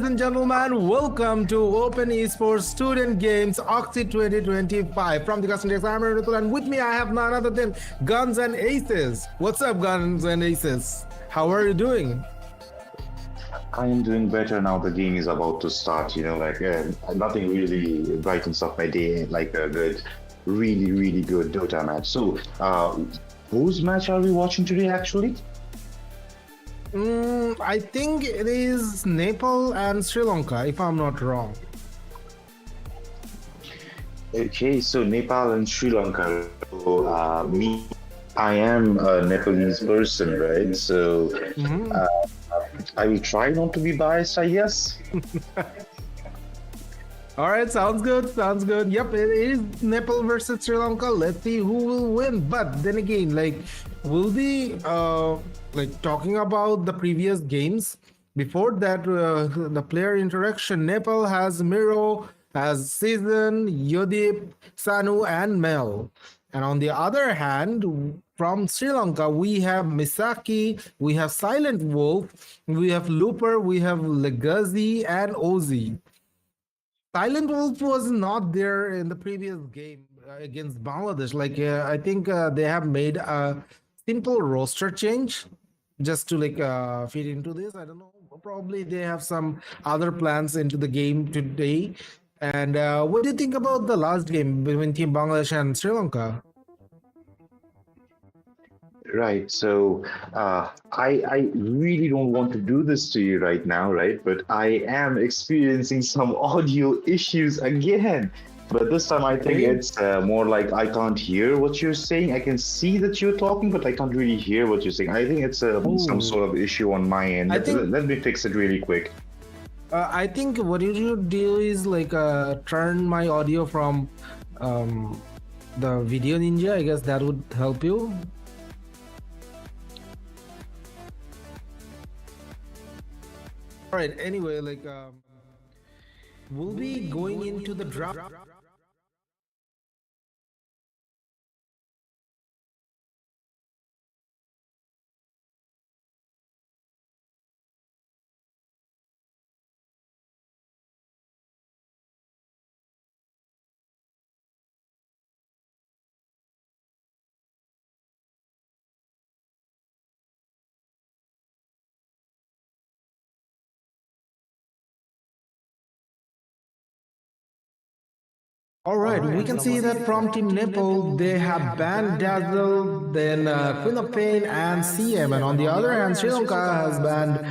and gentlemen, welcome to Open Esports Student Games OXY 2025 from the Custom Examiner, and with me I have none other than Guns and Aces. What's up, Guns and Aces? How are you doing? I am doing better now. The game is about to start. Nothing really brightens up my day like a good, really good Dota match. So, whose match are we watching today, actually? I think it is Nepal and Sri Lanka, if I'm not wrong. Okay, so Nepal and Sri Lanka. So, I am a Nepalese person, right? So, I will try not to be biased, I guess. All right, sounds good. Sounds good. Yep, it is Nepal versus Sri Lanka. Let's see who will win. But then again, we'll be talking about the previous games. Before that, the player interaction. Nepal has Miro, has Season, Yodip, Sanu, and Mel. And on the other hand, from Sri Lanka, we have Misaki, we have Silent Wolf, we have Looper, we have Legacy, and Ozzy. Silent Wolf was not there in the previous game against Bangladesh. I think they have made a simple roster change just to fit into this. I don't know. Probably they have some other plans into the game today. And what do you think about the last game between Team Bangladesh and Sri Lanka? Right. So I really don't want to do this to you right now, right? But I am experiencing some audio issues again. But this time I think it's more like I can't hear what you're saying. I can see that you're talking, but I can't really hear what you're saying. I think it's some sort of issue on my end. Let me fix it really quick. I think what you should do is turn my audio from the Video Ninja. I guess that would help you. All right. Anyway, we'll be going into the draft. All right, we can see that from Team Nepal, they have banned Dazzle, then Queen of Pain and CM. And on the other hand, Sri Lanka has banned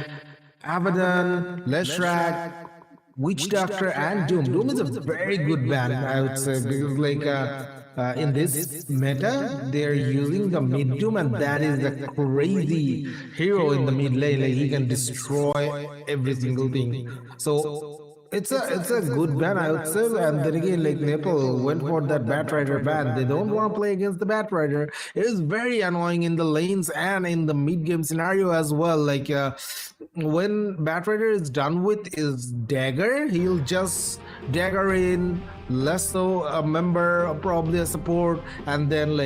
Abaddon, Leshrak, Witch Doctor, and Doom. Doom is a very good ban, I would say, because in this meta, they're using the mid Doom, and that is the crazy hero in the mid lane. He can destroy every single thing. So it's a good ban, I would say. And then again, Nepal went for that Batrider ban. They don't want to play against the Batrider. It is very annoying in the lanes and in the mid game scenario as well. When Batrider is done with his dagger, he'll just dagger in, lasso a member, probably a support, and then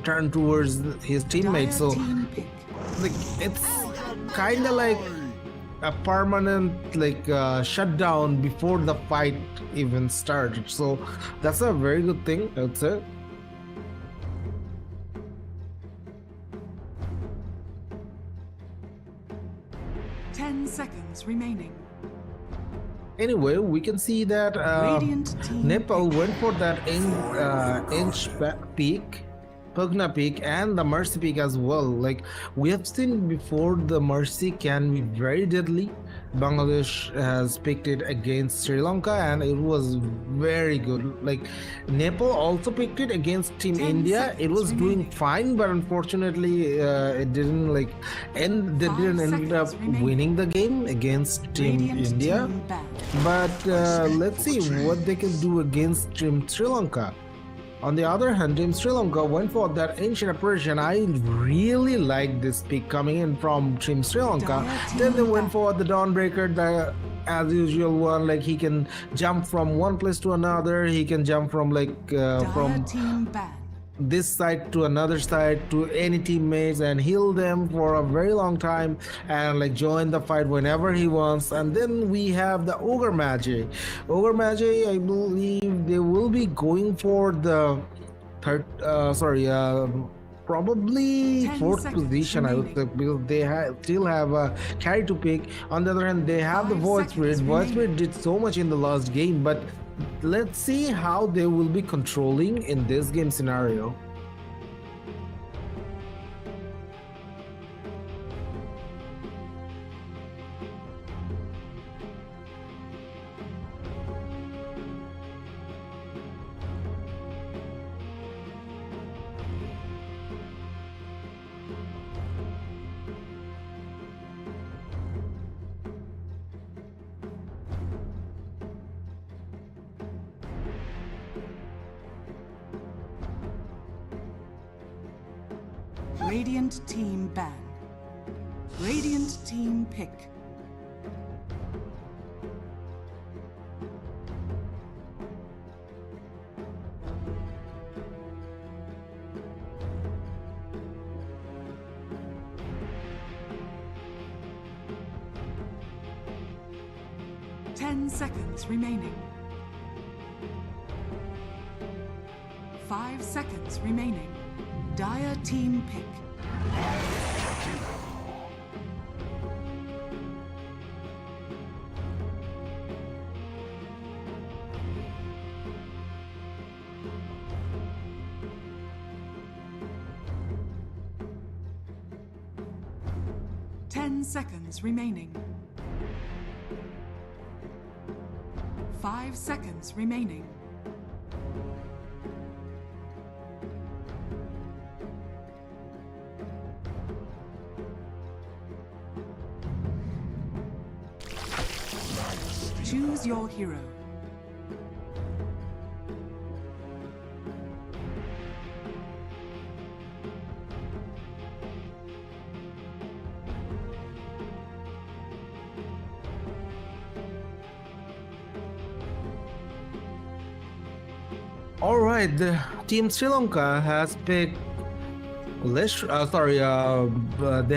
turn towards his teammates. So it's kind of like a permanent shutdown before the fight even started. So that's a very good thing, I would say. Seconds remaining. Anyway, we can see that Nepal went for that inch peak, Pugna peak, and the Mercy peak as well. We have seen before, the Mercy can be very deadly. Bangladesh has picked it against Sri Lanka and it was very good. Nepal also picked it against Team India. It was doing fine, but unfortunately it didn't they didn't end up winning the game against Team India. But let's see what they can do against Team Sri Lanka. On the other hand, Team Sri Lanka went for that ancient apparition. I really like this pick coming in from Team Sri Lanka. Then they went for the Dawnbreaker, the as usual one. He can jump from one place to another. He can jump from this side to another side to any teammates and heal them for a very long time and like join the fight whenever he wants. And then we have the ogre magic. Ogre magic, I believe they will be going for the third sorry probably 10 fourth seconds position, I would say, remaining. because they still have a carry to pick. On the other hand, they have the 5 void spirit. seconds Void spirit remaining. did so much in the last game, but let's see how they will be controlling in this game scenario. Radiant team ban. Radiant team pick. Ten seconds remaining. 5 seconds remaining. Dire team pick. Ten seconds remaining. 5 seconds remaining. Choose your hero. All right, the team Sri Lanka has picked they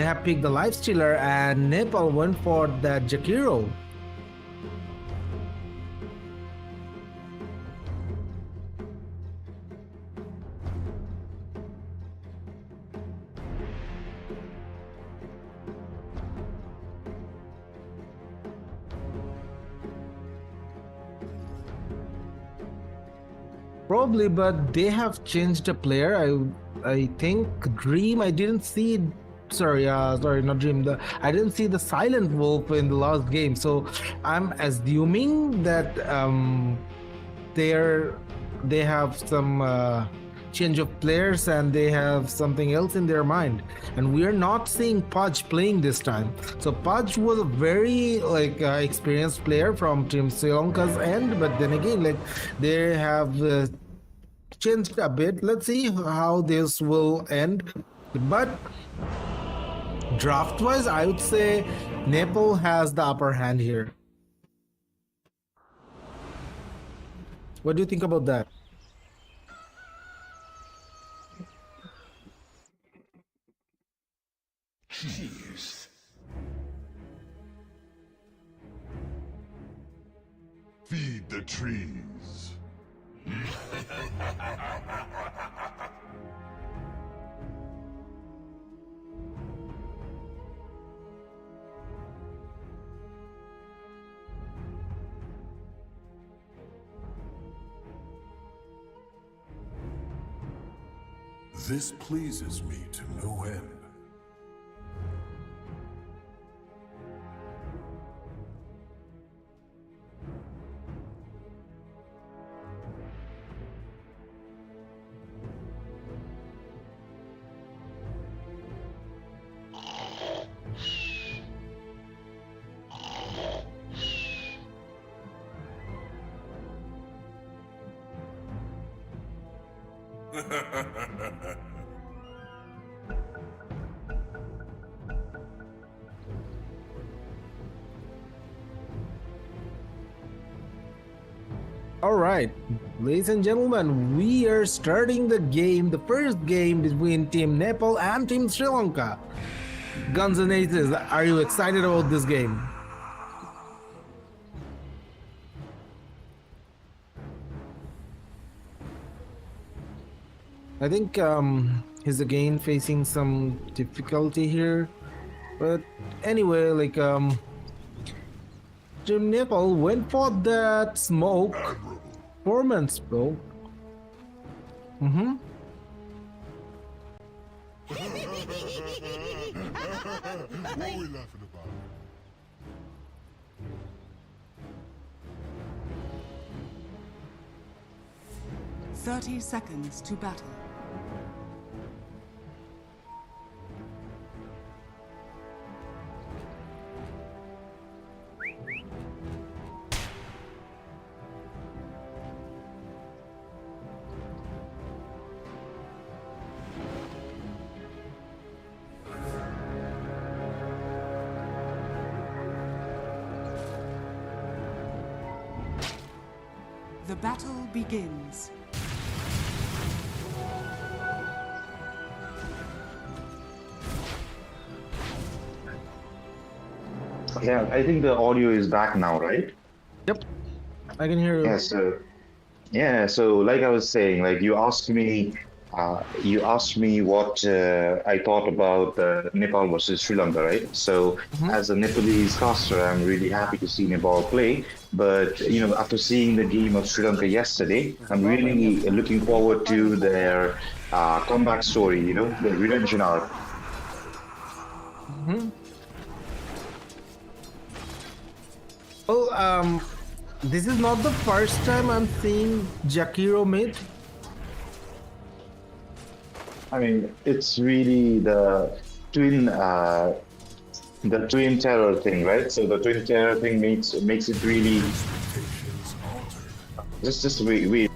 have picked the Lifestealer, and Nepal went for that Jakiro. Probably, but they have changed a player. I think Dream. I didn't see. Sorry, not Dream. I didn't see the Silent Wolf in the last game, so I'm assuming that they're they have some change of players and they have something else in their mind. And we are not seeing Pudge playing this time. So Pudge was a very experienced player from Team Sri Lanka's end, but then again, like they have changed a bit. Let's see how this will end. But draft wise, I would say Nepal has the upper hand here. What do you think about that? Jeez. Feed the trees. This pleases me to no end. Alright, ladies and gentlemen, we are starting the game, the first game between Team Nepal and Team Sri Lanka. Guns and Aces, are you excited about this game? I think he's again facing some difficulty here. But anyway, like Team Nepal went for that smoke. Performance smoke. What are we laughing about? Thirty seconds to battle. The battle begins. Yeah, I think the audio is back now, right? Yep, I can hear you. So like I was saying, like you asked me what I thought about Nepal versus Sri Lanka, right? So as a Nepalese caster, I'm really happy to see Nepal play. But after seeing the game of Sri Lanka yesterday, I'm really looking forward to their comeback story. The redemption arc. Well, this is not the first time I'm seeing Jakiro mid. I mean, it's really the twin terror thing, right? So the twin terror thing makes it really Expectations altered. just wait.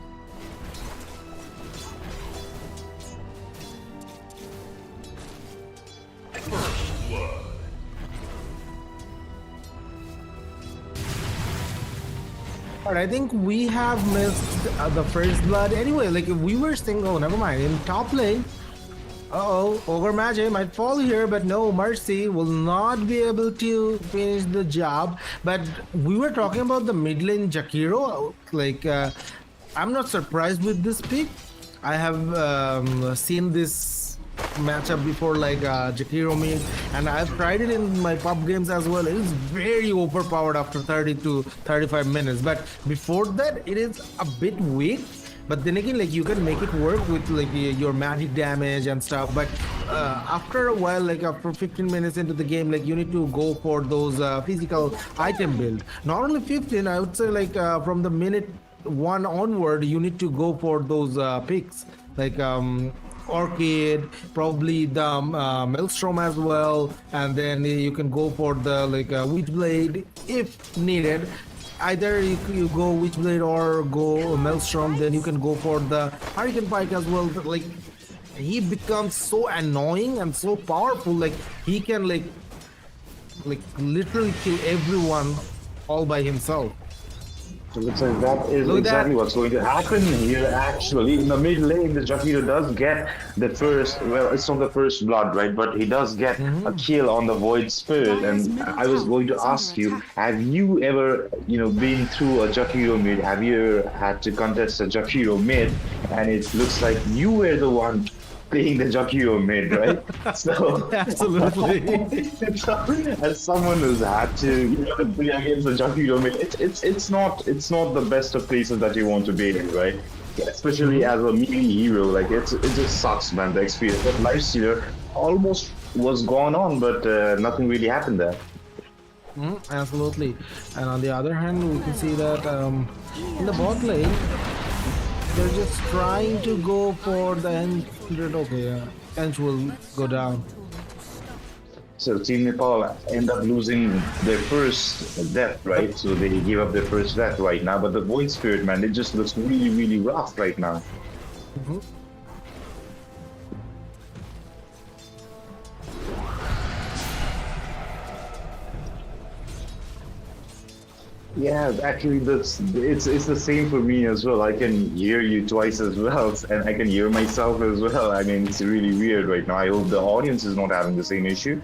But I think we have missed the first blood anyway. Like if we were single, never mind. In top lane, Ogre Magi might fall here, but no, Mercy will not be able to finish the job. But we were talking about the mid lane Jakiro. Like I'm not surprised with this pick. I have seen this matchup before, like Jakiro mid, and I've tried it in my pub games as well. It is very overpowered after 30 to 35 minutes, but before that it is a bit weak. But then again, like you can make it work with like your magic damage and stuff. But after a while, like after 15 minutes into the game, like you need to go for those physical item build. Not only 15, I would say like from the minute 1 onward, you need to go for those picks like Orchid, probably the Maelstrom as well, and then you can go for the like Witchblade if needed. Either you go Witchblade or go Maelstrom, then you can go for the Hurricane Pike as well. Like he becomes so annoying and so powerful, like he can like literally kill everyone all by himself. So looks like that is exactly what's going to happen here. Actually, in the mid lane, the Jakiro does get the first. Well, it's not the first blood, right? But he does get a kill on the Void Spirit. And I was going to ask you: have you ever, been through a Jakiro mid? Have you ever had to contest a Jakiro mid? And it looks like you were the one playing the Jakiro mid, right? So Absolutely. as someone who's had to play against the Jakiro mid, it's not the best of places that you want to be in, right? Especially as a melee hero, like it just sucks, man. The experience. That Lifestealer almost was gone on, but nothing really happened there. Absolutely. And on the other hand, we can see that in the bot lane, they're just trying to go for the end. Okay, Ench will go down. So Team Nepal end up losing their first death, right? So they give up their first death right now. But the Void Spirit, man, it just looks really, really rough right now. Yeah, actually, it's the same for me as well. I can hear you twice as well, and I can hear myself as well. I mean, it's really weird right now. I hope the audience is not having the same issue.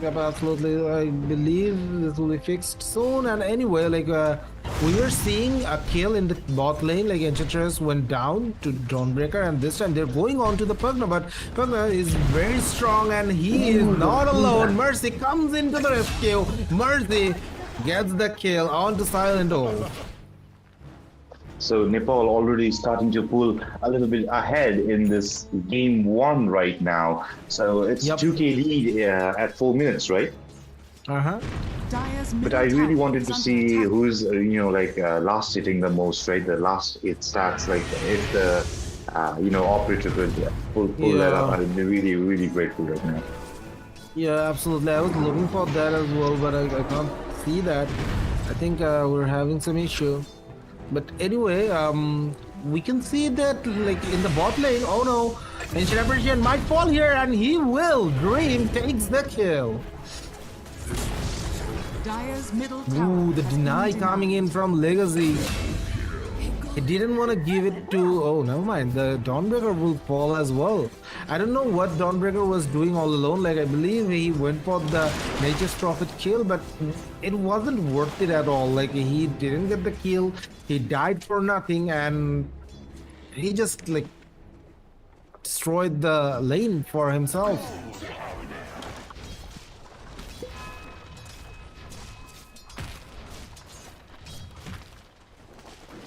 Yep, absolutely. I believe this will be fixed soon. And anyway, we were seeing a kill in the bot lane. Like Enchantress went down to Dawnbreaker, and this time they're going on to the Pugna. But Pugna is very strong, and he is not alone. Mercy comes into the rescue. Mercy gets the kill onto Silent O. So Nepal already starting to pull a little bit ahead in this game one right now. So it's Yep. 2K lead at 4 minutes, right? Uh-huh. Dire's But middle I really tower wanted is to under see attack. who's last hitting the most, right? The last it starts like if the operator could pull that up. Yeah. I'd be really really grateful right now. Yeah, absolutely. I was looking for that as well, but I can't see that. I think we're having some issue. But anyway, we can see that like in the bot lane. Oh no, Ancient Apparition might fall here, and he will. Dream takes the kill. Dire's middle tower Ooh, the has been deny denied. coming in from Legacy. He didn't want to give it to. Oh, never mind. The Dawnbreaker will fall as well. I don't know what Dawnbreaker was doing all alone. Like, I believe he went for the Nature's Prophet kill, but it wasn't worth it at all. Like, he didn't get the kill. He died for nothing, and he just, like, destroyed the lane for himself.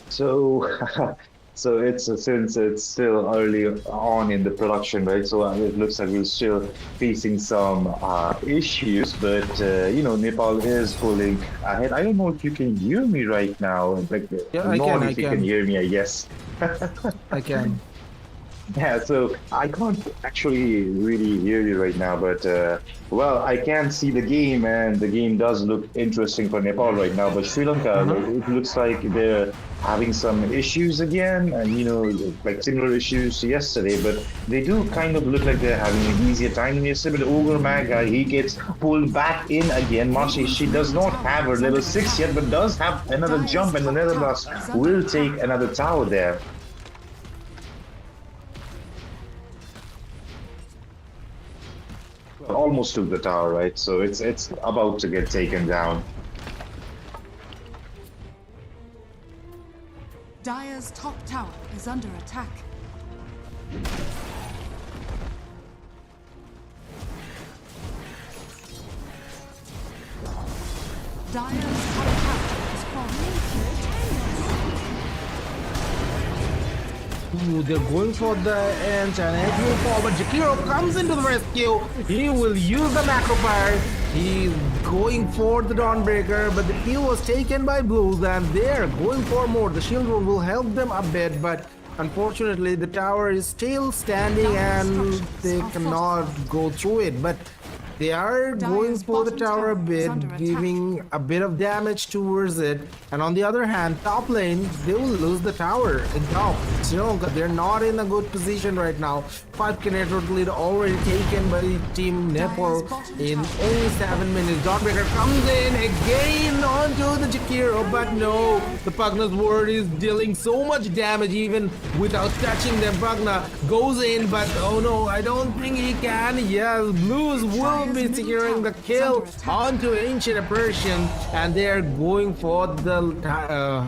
So, so it's since it's still early on in the production, right? So it looks like we're still facing some issues, but Nepal is pulling ahead. I don't know if you can hear me right now. Like, Yeah, I not can, if you I can can. hear me, I guess. I can. Yeah, so I can't actually really hear you right now, but well, I can see the game, and the game does look interesting for Nepal right now. But Sri Lanka, it looks like they're having some issues again, and like similar issues to yesterday. But they do kind of look like they're having an easier time than yesterday. But Ogre Mag guy, he gets pulled back in again. Marcy, she does not have her level 6 yet, but does have another jump, and the Netherblast will take another tower there. Almost took the tower, right? So it's about to get taken down. Dire's top tower is under attack. Dire's top tower is falling. Ooh, they're going for the Ent, and Ent will fall, but Jakiro comes into the rescue. He will use the macro fire. He's going for the Dawnbreaker, but the kill was taken by Blues, and they're going for more. The shield room will help them a bit, but unfortunately the tower is still standing and they cannot go through it. But they are going for the tower a bit, giving a bit of damage towards it. And on the other hand, top lane, they will lose the tower in top. Sri Lanka, they're not in a good position right now. 5k network lead already taken by Team Nepal in only 7 minutes. Dawnbreaker comes in again onto the Jakiro, but no, the Pugna's word is dealing so much damage even without touching them. Pugna goes in, but oh no, I don't think he can. Yes, Blues will be securing the kill onto Ancient Apparition, and they are going for the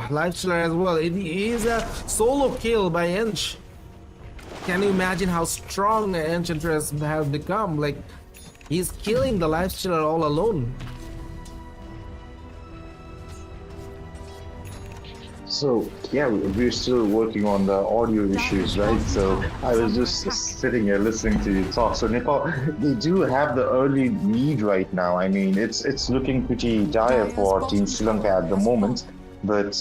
Lifestealer as well. It is a solo kill by Ench. Can you imagine how strong Enchantress has become? Like, he's killing the Lifestealer all alone. So yeah, we're still working on the audio issues, right? So I was just sitting here listening to you talk. So Nepal, they do have the early lead right now. I mean, it's looking pretty dire for Team Sri Lanka at the moment, but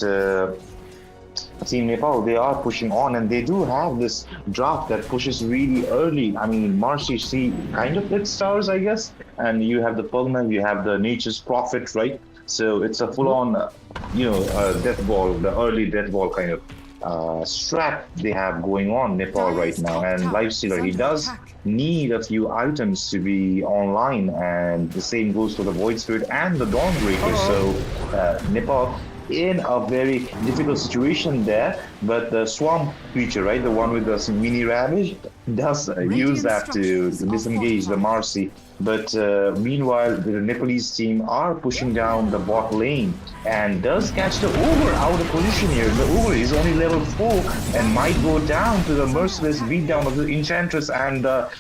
Team Nepal, they are pushing on, and they do have this draft that pushes really early. I mean, Marcy C kind of hits stars, I guess, and you have the Pugna, you have the Nature's Prophet, right? So it's a full-on, death ball, the early death ball kind of strat they have going on Nepal right now. And Lifestealer, he does need a few items to be online, and the same goes for the Void Spirit and the Dawnbreaker. So Nepal in a very difficult situation there, but the swamp creature, right, the one with the mini ravage, does use that to disengage the Marcy. But meanwhile, the Nepalese team are pushing down the bot lane and does catch the Ogre out of position here. The Ogre is only level 4 and might go down to the merciless beatdown of the Enchantress and the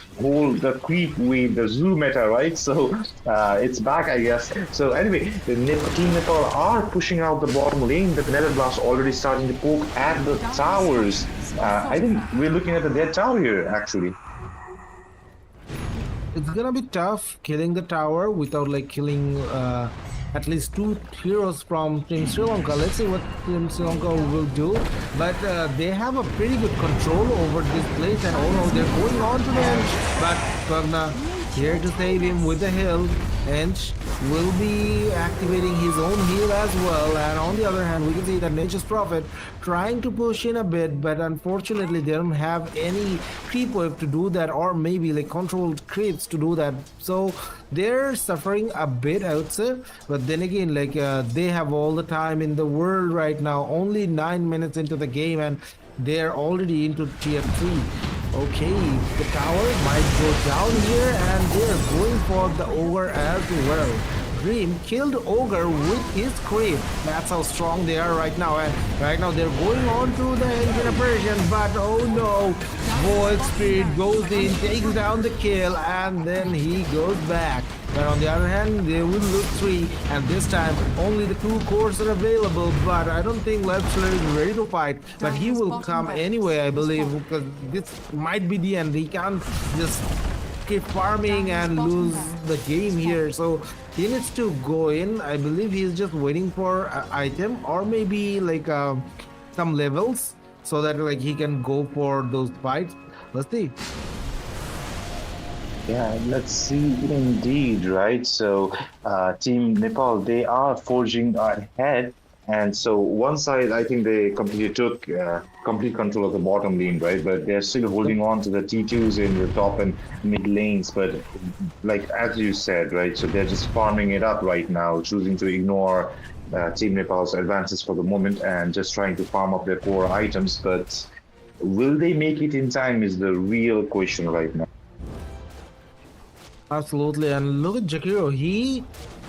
creep with the Zoo meta, right? So it's back, I guess. So anyway, the Team Nepal are pushing out the bottom lane. The Netherblast already starting to poke at the towers. I think we're looking at the dead tower here, actually. It's gonna be tough killing the tower without like killing at least 2 heroes from Team Sri Lanka. Let's see what Team Sri Lanka will do. But they have a pretty good control over this place, and oh no, they're going on to the edge. But Pagna here to save him with the heal. Ench will be activating his own heal as well, and on the other hand we can see that Nature's Prophet trying to push in a bit, but unfortunately they don't have any creep wave to do that, or maybe like controlled creeps to do that, so they're suffering a bit, I would say. But then again, like they have all the time in the world right now, only 9 minutes into the game, and they're already into tier 3. Okay, the tower might go down here, and they're going for the Ogre as well. Dream killed Ogre with his creep. That's how strong they are right now. And right now they're going on to the Ancient Apparition, but oh no, Void Spirit goes in, takes down the kill, and then he goes back. But on the other hand, they will lose 3, and this time only the 2 cores are available. But I don't think Lifestealer is ready to fight. But he will come anyway, I believe, because this might be the end. He can't just keep farming and lose the game here, so he needs to go in. I believe he's just waiting for an item, or maybe like some levels, so that like he can go for those fights. Let's see. Yeah, let's see indeed, right? So Team Nepal, they are forging ahead. And so one side, I think they completely took complete control of the bottom lane, right? But they're still holding on to the T2s in the top and mid lanes. But like as you said, right? So they're just farming it up right now, choosing to ignore Team Nepal's advances for the moment and just trying to farm up their core items. But will they make it in time is the real question right now. Absolutely, and look at Jakiro.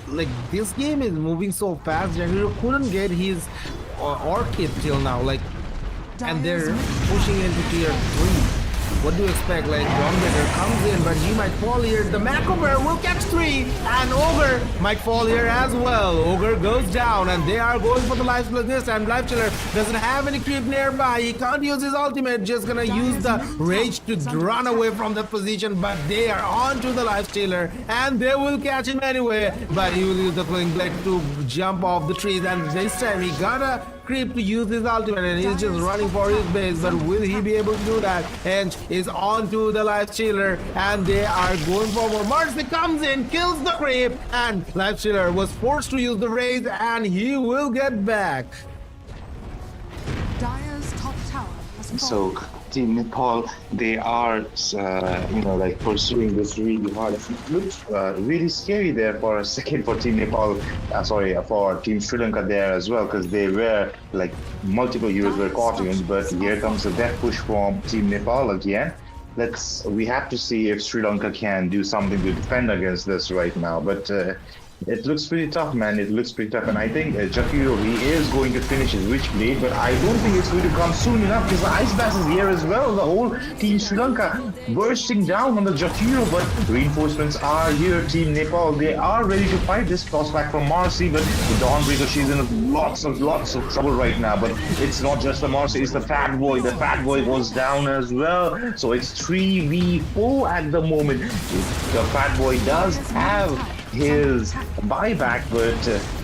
Like this game is moving so fast. Jakiro couldn't get his Orchid till now. Like, and they're pushing into tier 3. What do you expect? Like, Dawnbreaker comes in, but he might fall here. The Macro Bear will catch 3, and Ogre might fall here as well. Ogre goes down, and they are going for the life split this time. Lifestealer doesn't have any creep nearby. He can't use his ultimate. Just gonna use the rage to run away from that position, but they are on to the Lifestealer, and they will catch him anyway. But he will use the Flowing Blade to jump off the trees, and this time he got a creep to use his ultimate, and he's just running for his base. But will he be able to do that? Hench is on to the Lifestealer, and they are going forward. Mercy comes in, kills the creep, and Lifestealer was forced to use the raise, and he will get back. Dire's top tower has fallen. So Team Nepal, they are, like pursuing this really hard. It looks really scary there for a second for Team Nepal. For Team Sri Lanka there as well, because they were like multiple heroes were caught in. But here comes the death push from Team Nepal again. We have to see if Sri Lanka can do something to defend against this right now. But it looks pretty tough, man. It looks pretty tough, and I think Jakiro, he is going to finish his Witchblade, but I don't think it's going to come soon enough because the Ice Blast is here as well. The whole Team Sri Lanka bursting down on the Jakiro, but reinforcements are here. Team Nepal, they are ready to fight this toss back from Marcy, but the Dawnbreaker, she's in lots of trouble right now. But it's not just the Marcy, it's the Fat Boy. The Fat Boy goes down as well, so it's 3v4 at the moment. The Fat Boy does have his buyback, but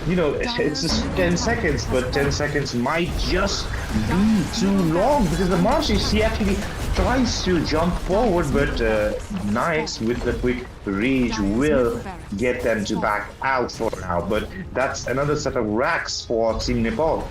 it's just 10 seconds, but 10 seconds might just be too long because the Marcy, she actually tries to jump forward, but Nyx with the quick rage will get them to back out for now. But that's another set of racks for Team Nepal.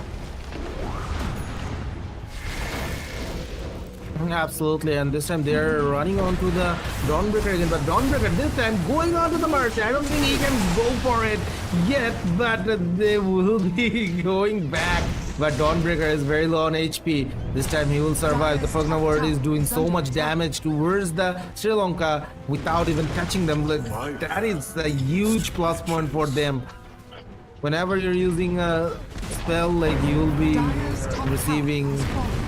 Absolutely, and this time they're running onto the Dawnbreaker again, but Dawnbreaker this time going on to the Mercy. I don't think he can go for it yet, but they will be going back. But Dawnbreaker is very low on HP. This time he will survive. The Pugna Ward is doing so much damage towards the Sri Lanka without even touching them. Like, that is a huge plus point for them. Whenever you're using a spell, like, you'll be receiving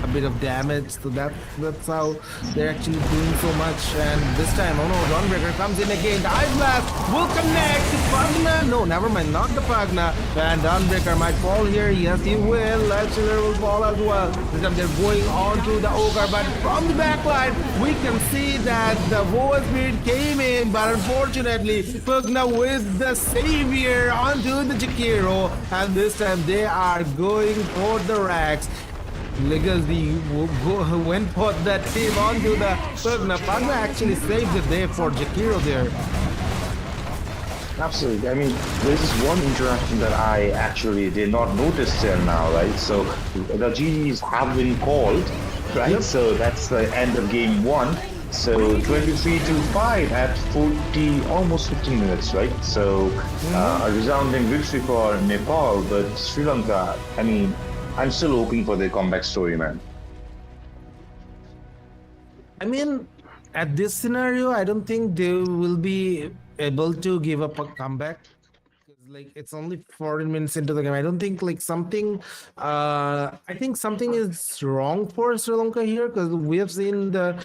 a bit of damage, so that's how they're actually doing so much. And this time, oh no, Dawnbreaker comes in again. The Ice Blast will connect to Pugna. No, never mind, not the Pugna. And Dawnbreaker might fall here. Yes, he will. Lecturer will fall as well. This time they're going on to the Ogre, but from the backline, we can see that the Void Spirit came in, but unfortunately, Pugna with the Savior onto the Jakiro. And this time they are going for the racks. Legacy went for that team onto the Pugna. Pugna actually saved the day for Jakiro there. Absolutely. I mean, there's this one interaction that I actually did not notice till now, right? So the GGs have been called, right? Yep. So that's the end of game 1. So 23-5 at 40, almost 15 minutes, right? So a resounding victory for Nepal, but Sri Lanka, I mean, I'm still hoping for their comeback story, man. I mean, at this scenario, I don't think they will be able to give up a comeback. Like, it's only 14 minutes into the game. I don't think like something I think something is wrong for Sri Lanka here, because we have seen the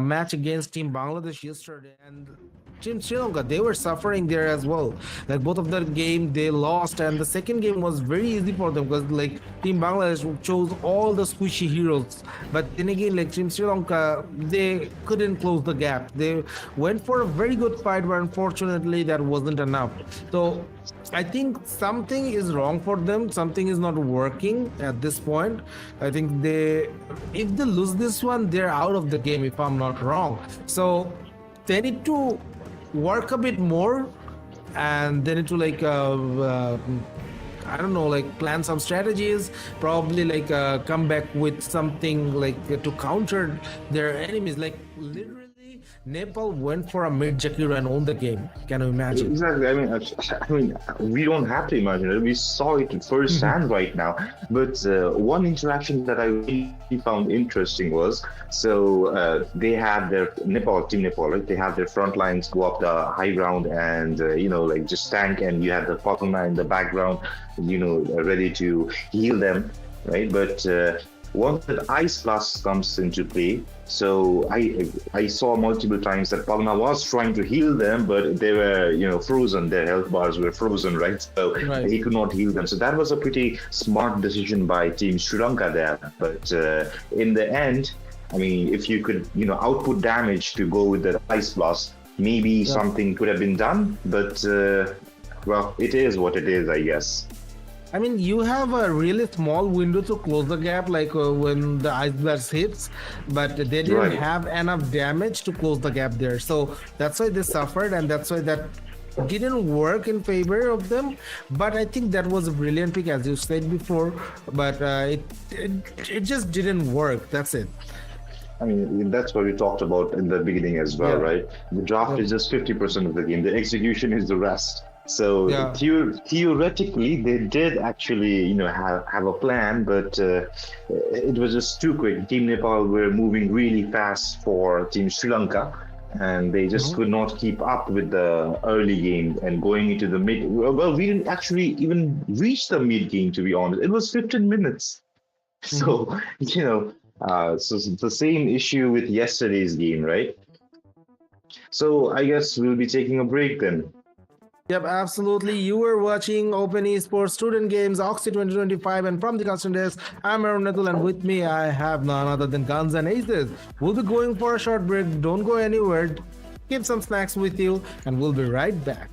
match against Team Bangladesh yesterday, and Team Sri Lanka, they were suffering there as well. Like, both of the game they lost, and the second game was very easy for them because like Team Bangladesh chose all the squishy heroes. But then again, like Team Sri Lanka, they couldn't close the gap. They went for a very good fight, but unfortunately that wasn't enough. So I think something is wrong for them. Something is not working at this point. I think if they lose this one, they're out of the game, if I'm not wrong. So they need to work a bit more, and they need to like I don't know, like plan some strategies, probably like come back with something like to counter their enemies. Like, literally Nepal went for a mid Jakiro and won the game. Can you imagine? Exactly. I mean, we don't have to imagine it. We saw it firsthand right now. But one interaction that I really found interesting was, so they had their Team Nepal, right? They had their front lines go up the high ground and like just tank, and you had the Pugna in the background, ready to heal them, right? But once that Ice Blast comes into play, so I saw multiple times that Pugna was trying to heal them, but they were, frozen. Their health bars were frozen, right? So he could not heal them. So that was a pretty smart decision by Team Sri Lanka there. But in the end, I mean, if you could, output damage to go with the Ice Blast, maybe something could have been done. But, well, it is what it is, I guess. I mean, you have a really small window to close the gap, like when the Ice Blast hits, but they didn't have enough damage to close the gap there. So that's why they suffered, and that's why that didn't work in favor of them. But I think that was a brilliant pick, as you said before, but it just didn't work. That's it. I mean, that's what we talked about in the beginning as well, right? The draft is just 50% of the game. The execution is the rest. So theoretically, they did actually, have a plan, but it was just too quick. Team Nepal were moving really fast for Team Sri Lanka, and they just could not keep up with the early game and going into the mid. Well, we didn't actually even reach the mid game, to be honest. It was 15 minutes. So, so it's the same issue with yesterday's game, right? So I guess we'll be taking a break then. Yep, absolutely. You were watching Open Esports Student Games OXY 2025, and from the constant desk, I'm Aaron Natul, and with me I have none other than Guns and Aces. We'll be going for a short break. Don't go anywhere. Keep some snacks with you, and we'll be right back.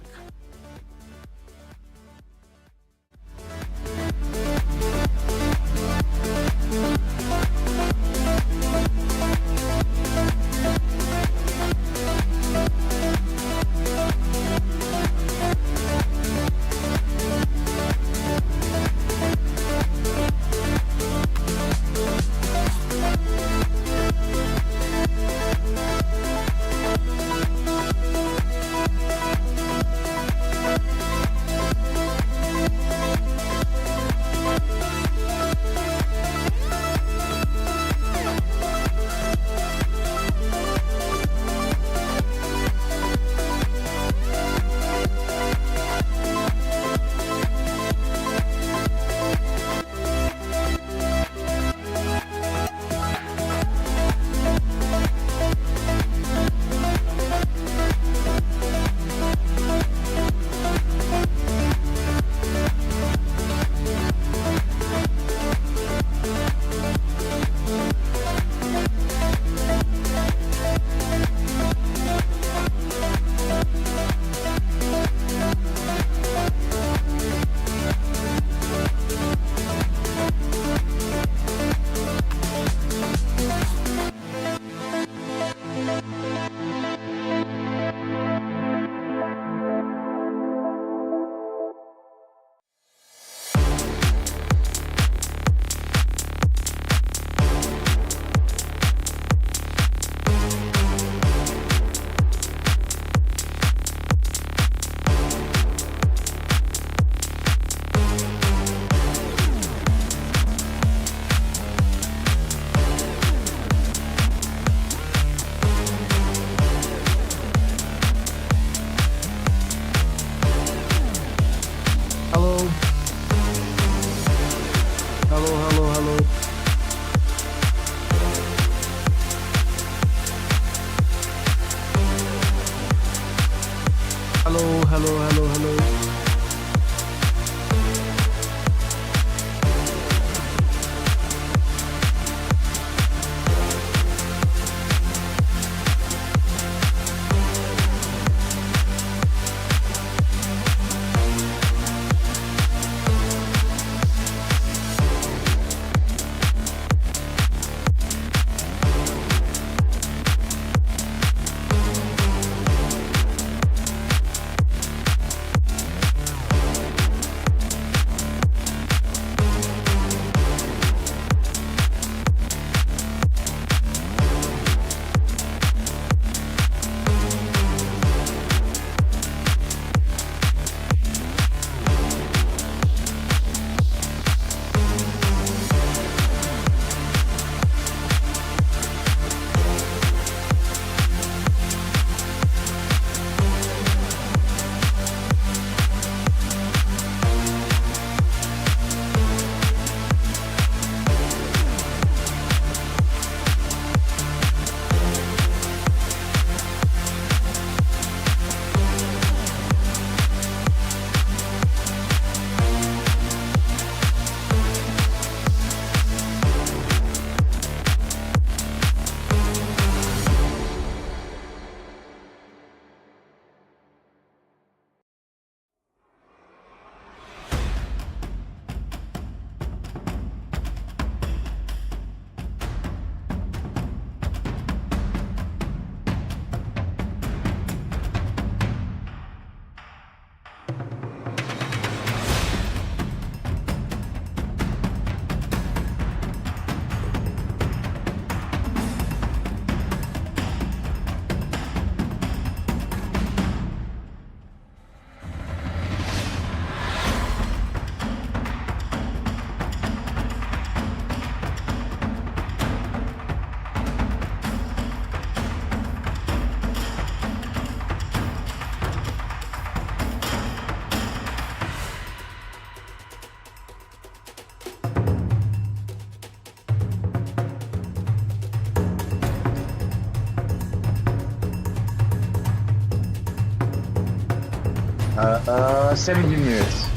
17 minutes.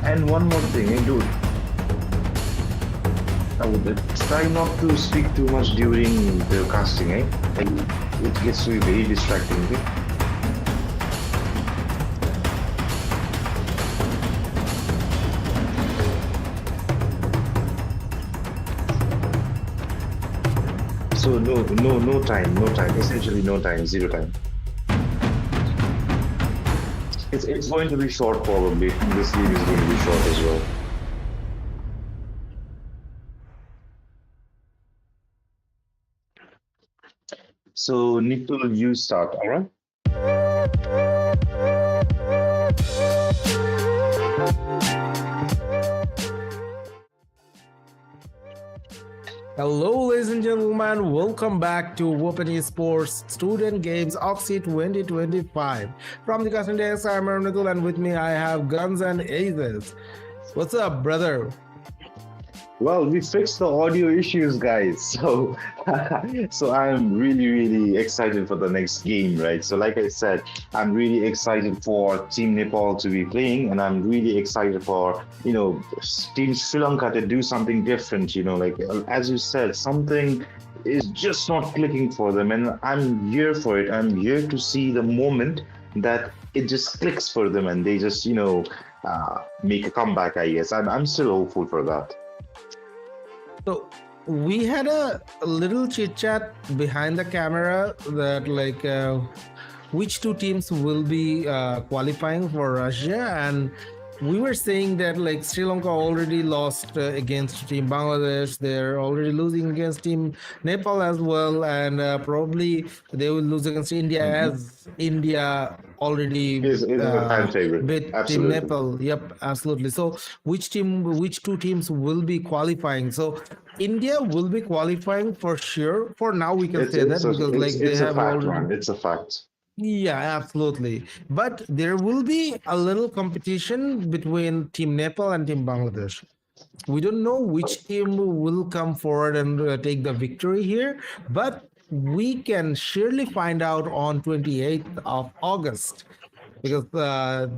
And one more thing, dude. I would try not to speak too much during the casting, Like, it gets to be very distracting, okay? So no time. Essentially no time, zero time. It's going to be short probably. This game is going to be short as well. So Nipul, you start, alright? Hello, ladies and gentlemen. Welcome back to Open Esports Student Games OXY 2025. From the casting desk, I'm Nickel, and with me I have Guns and Aces. What's up, brother? Well, we fixed the audio issues, guys. So, so I'm really excited for the next game, right? So, like I said, I'm really excited for Team Nepal to be playing, and I'm really excited for Team Sri Lanka to do something different. Like as you said, something is just not clicking for them, and I'm here for it. I'm here to see the moment that it just clicks for them, and they just make a comeback. I guess I'm still hopeful for that. So we had a little chit chat behind the camera that which two teams will be qualifying for Russia, and we were saying that Sri Lanka already lost against Team Bangladesh. They're already losing against Team Nepal as well, and probably they will lose against India as India already Is a fan favorite. beat Team Nepal. Yep, absolutely. So which two teams will be qualifying? So India will be qualifying for sure. For now, we can say that because they have already. It's a fact. Yeah, absolutely. But there will be a little competition between Team Nepal and Team Bangladesh. We don't know which team will come forward and take the victory here, but we can surely find out on 28th of August because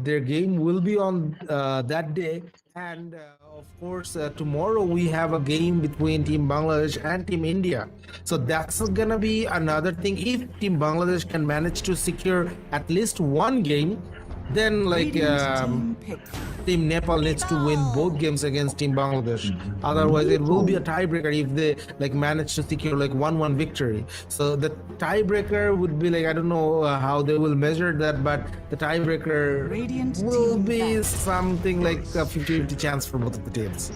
their game will be on that day. And of course, tomorrow we have a game between Team Bangladesh and Team India. So that's gonna be another thing. If Team Bangladesh can manage to secure at least one game, then Team Nepal needs to win both games against Team Bangladesh. Otherwise, it will be a tiebreaker if they manage to secure 1-1 victory. So the tiebreaker would be I don't know how they will measure that, but the tiebreaker will be something like a 50-50 chance for both of the teams.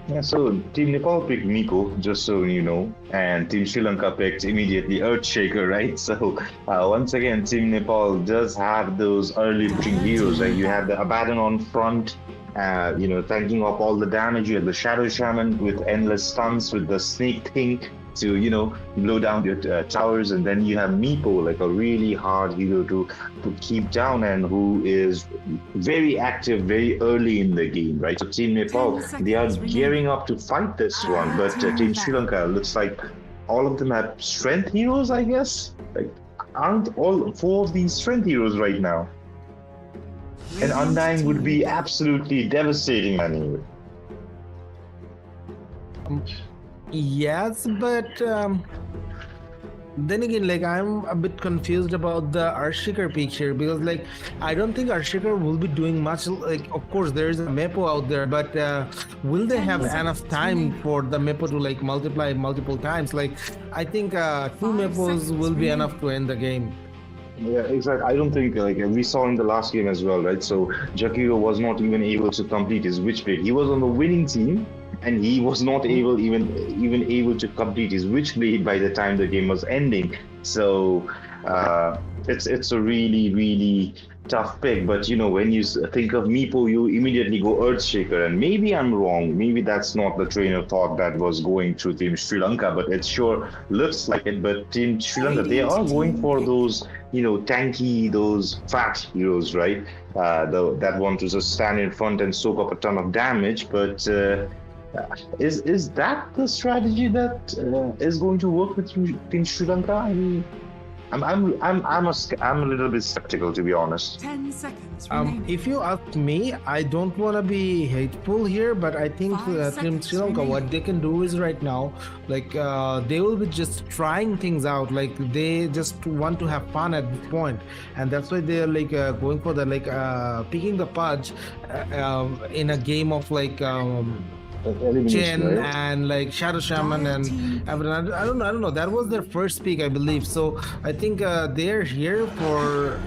Yeah, so Team Nepal picked Miko, just so you know, and Team Sri Lanka picked immediately Earthshaker, right? So once again, Team Nepal does have those early pushing heroes, right? You have the Abaddon on front, tanking up all the damage. You have the Shadow Shaman with endless stuns, with the Snake thing to blow down your towers, and then you have Meepo, a really hard hero to keep down, and who is very active very early in the game, right? So Team Nepal, they are gearing up to fight this one, but Team Sri Lanka looks like all of them have strength heroes, I guess. Aren't all four of these strength heroes right now? And Undying would be absolutely devastating anyway. Yes, but then again, I'm a bit confused about the Earthshaker pick here because I don't think Earthshaker will be doing much. Of course, there is a Mepo out there, but will they have enough time for the Mepo to multiply multiple times? I think 2 Mepos will be enough to end the game. Yeah, exactly. I don't think we saw in the last game as well, right? So Jakiro was not even able to complete his witch blade. He was on the winning team, and he was not even able to complete his witch blade by the time the game was ending. So it's a really tough pick. But when you think of Meepo, you immediately go Earthshaker, and maybe I'm wrong. Maybe that's not the train of thought that was going through Team Sri Lanka, but it sure looks like it. But Team Sri Lanka, they are going for those tanky, those fat heroes, right? That want to just stand in front and soak up a ton of damage. But Is that the strategy that is going to work with Team Sri Lanka? I mean, I'm a little bit skeptical, to be honest. 10 seconds remaining. If you ask me, I don't want to be hateful here, but I think 5 Team seconds Sri Lanka, what remaining. they can do is right now, like they will be just trying things out. Like they just want to have fun at this point, and that's why they're like going for the like picking the pudge in a game of like. Elimination, Chen right? and like Shadow Shaman and Abadan. I don't know. That was their first pick, I believe. So I think they're here for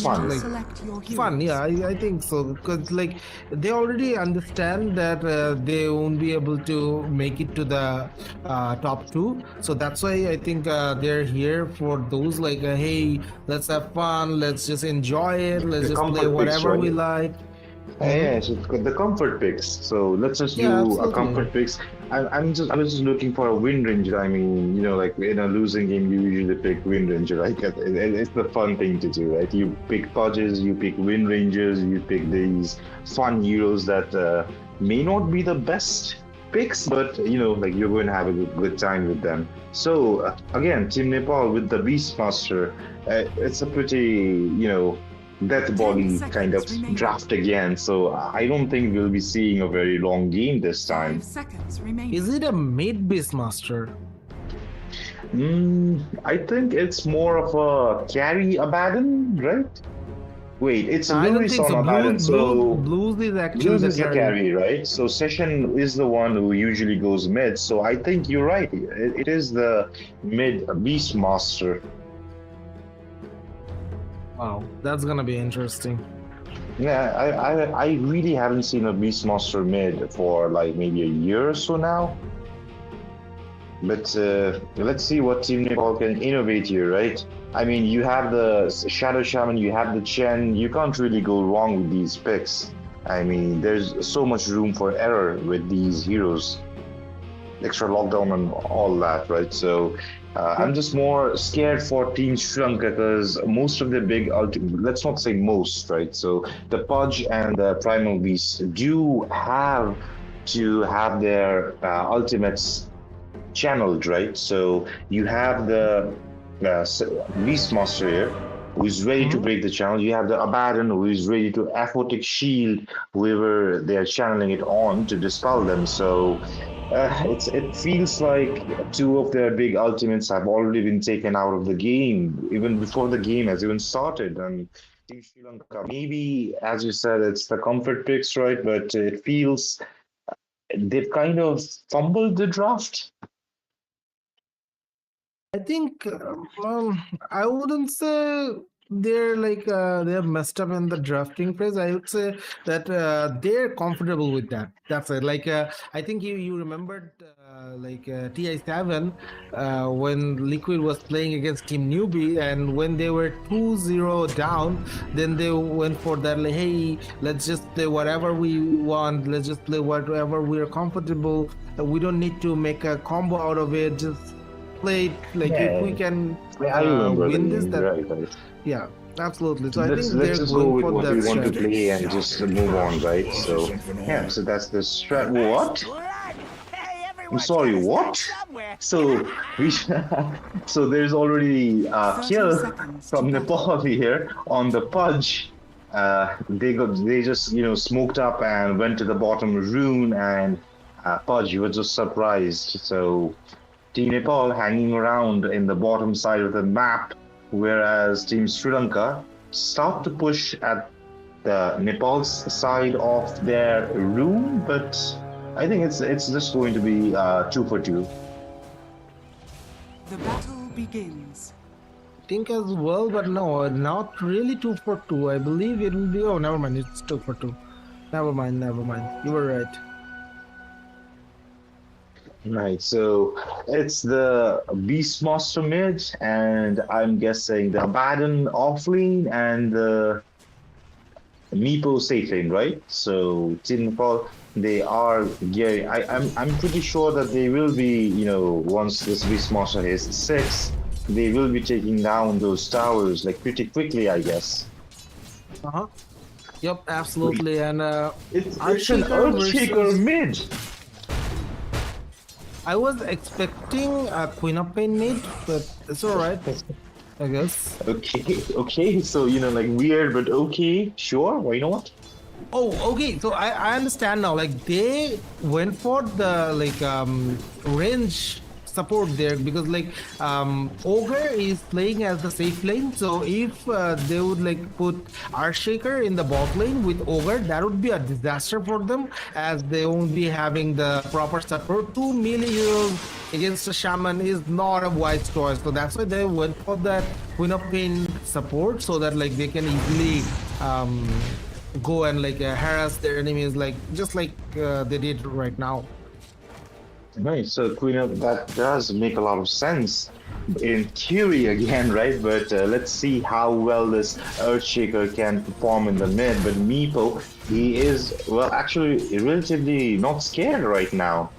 Fun. like Select your heroes. fun. Yeah, I think so because like they already understand that they won't be able to make it to the top two. So that's why I think they're here for those like hey, let's have fun. Let's just enjoy it. Let's The just play comfort picks, whatever we right? like. Yeah, so the comfort picks. So let's just Yeah, do a absolutely. comfort picks. I was just looking for a win ranger. I mean, like in a losing game, you usually pick win ranger, right? It's the fun thing to do, right? You pick pudges, you pick win rangers, you pick these fun heroes that may not be the best picks, but like you're going to have a good time with them. So again, Team Nepal with the Beastmaster, it's a pretty, death 10 body seconds kind of remaining. draft again. So I don't think we'll be seeing a very long game this time. 5 seconds remaining. Is it a mid Beastmaster? I think it's more of a carry Abaddon, right? Wait, it's I don't Luis think on so. Abaddon, so Blues is actually Blues the is the carry, right? So Session is the one who usually goes mid. So I think you're right. It is the mid Beastmaster. Wow, that's gonna be interesting. Yeah, I really haven't seen a Beastmaster mid for like maybe a year or so now. But let's see what Team Nepal can innovate here, right? I mean, you have the Shadow Shaman, you have the Chen. You can't really go wrong with these picks. I mean, there's so much room for error with these heroes. Extra lockdown and all that, right? So I'm just more scared for Team Sri Lanka because most of the big, let's not say most, right? So the Pudge and the Primal Beasts do have to have their ultimates channeled, right? So you have the Beastmaster here, who is ready to break the channel. You have the Abaddon, who is ready to aphotic shield whoever they are channeling it on to dispel them. So it feels like two of their big ultimates have already been taken out of the game, even before the game has even started. And Team Sri Lanka, maybe, as you said, it's the comfort picks, right? But it feels they've kind of fumbled the draft. I think I wouldn't say they're like they're messed up in the drafting phase. I would say that they're comfortable with that. That's it. Like I think you remembered like TI7 when Liquid was playing against Team Newbie, and when they were 2-0 down, then they went for that like, hey, let's just play whatever we want. Let's just play whatever we're comfortable. We don't need to make a combo out of it. Just play like if we can I remember win the this, game, that right. yeah, absolutely. So I Let's think they're just go going with for what that we want to strategy. play and just move on, right? So yeah, so that's the strat. What? I'm sorry, what? So we so there's already a 30 kill seconds from to Nepal here on the Pudge. They just smoked up and went to the bottom rune, and Pudge was just surprised. So Team Nepal hanging around in the bottom side of the map, whereas Team Sri Lanka start to push at the Nepal's side of their room, but I think it's just going to be 2 for 2. The battle begins. Think as well, but no, not really 2 for 2. I believe it will be. Oh, never mind. It's 2 for 2. Never mind. You were right. Right, so it's the Beastmaster mid, and I'm guessing the Abaddon offlane and the Meepo safe lane, right? So Team Nepal, they are gearing. I'm pretty sure that they will be, once this Beastmaster hits 6, they will be taking down those towers like pretty quickly, I guess. Yep, absolutely. And It's an Earthshaker mid. I was expecting a Queen of Pain mid, but it's alright, I guess. Okay, so like weird, but okay, sure, why not? Oh, okay. So I understand now. Like they went for the range support there because Ogre is playing as the safe lane. So if they would put Earthshaker in the bot lane with Ogre, that would be a disaster for them as they won't be having the proper support. 2 melee heroes against a shaman is not a wise choice. So that's why they went for that Queen of Pain support so that they can easily go and harass their enemies just like they did right now. Nice. So Queen of that does make a lot of sense in theory again, right? But let's see how well this Earthshaker can perform in the mid. But Meepo, he is actually relatively not scared right now.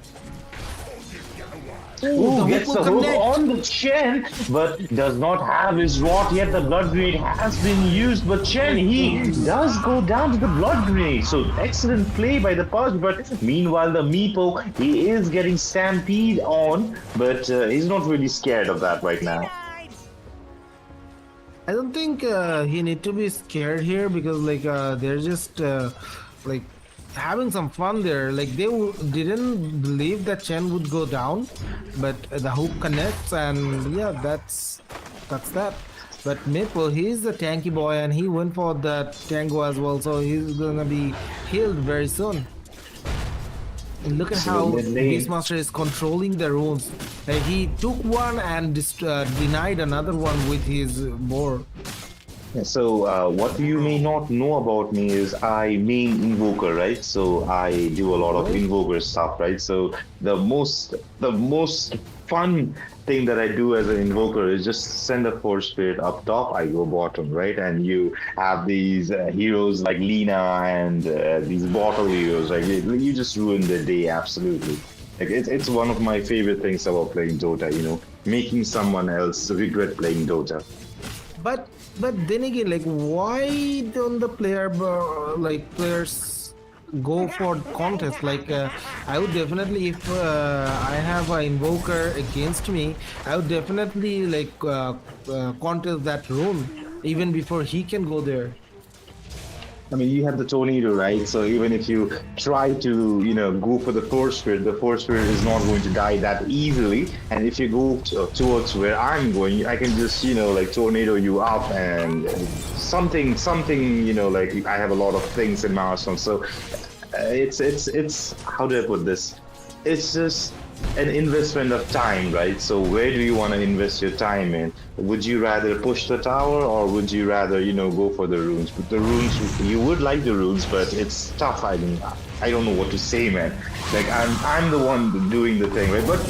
Ooh, gets the hook on the Chen, but does not have his rot yet. The blood grenade has been used, but Chen, he does go down to the blood grenade. So excellent play by the Pudge, but meanwhile the Meepo, he is getting stampede on, but he's not really scared of that right now. I don't think he need to be scared here because they're just having some fun there. They didn't believe that Chen would go down, but the hook connects, and yeah, that's that. But Maple, he's a tanky boy, and he went for that tango as well, so he's gonna be healed very soon. And look at how Beastmaster is controlling the runes. He took one and denied another one with his boar. Yeah, so what you may not know about me is I main invoker, right? So I do a lot of invoker stuff, right? So the most fun thing that I do as an invoker is just send a force spirit up top, I go bottom, right? And you have these heroes like Lina and these bottle heroes, right? You just ruin their day, absolutely. It's one of my favorite things about playing Dota, making someone else regret playing Dota. But then again, why don't the players go for contest? I would definitely, if I have an invoker against me, I would definitely contest that rune even before he can go there. I mean, you have the tornado, right? So even if you try to, go for the force spirit is not going to die that easily. And if you go towards where I'm going, I can just, tornado you up and something, I have a lot of things in my arsenal. So it's how do I put this? It's just an investment of time, right? So where do you want to invest your time in? Would you rather push the tower or would you rather, go for the runes? But the runes, you would like the runes, but it's tough. I mean, I don't know what to say, man. I'm the one doing the thing, right? But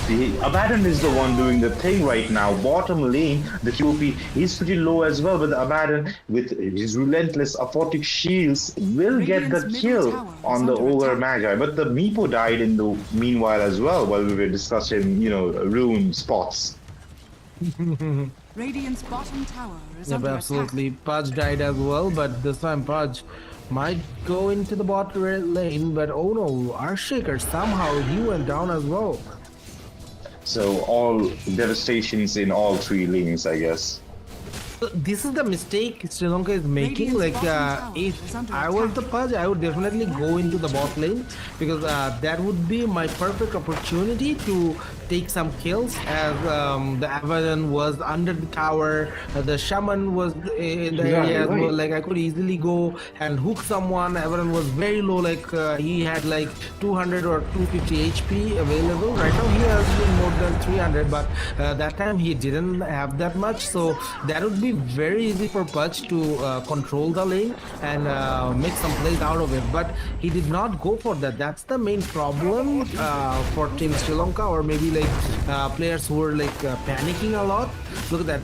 the Abaddon is the one doing the thing right now. Bottom lane, the QP is pretty low as well, but the Abaddon, with his relentless aphotic shields, will get the kill on the Ogre Magi. But the Meepo died in the meanwhile as well, while we were discussing, rune spots. Radiant's bottom tower is Yeah, under absolutely. attack. Pudge died as well, but this time Pudge might go into the bot lane, but oh no, Earthshaker, somehow he went down as well. So all devastations in all three lanes, I guess. This is the mistake Sri Lanka is making. If I was the Pudge, I would definitely go into the bot lane because that would be my perfect opportunity to take some kills as the Abaddon was under the tower, the Shaman was in the area as well. I could easily go and hook someone. Abaddon was very low, he had 200 or 250 HP available. Right now he has been more than 300, but that time he didn't have that much, so that would be very easy for Pudge to control the lane and make some plays out of it, but he did not go for that. That's the main problem for Team Sri Lanka, or maybe players who were panicking a lot. Look at that,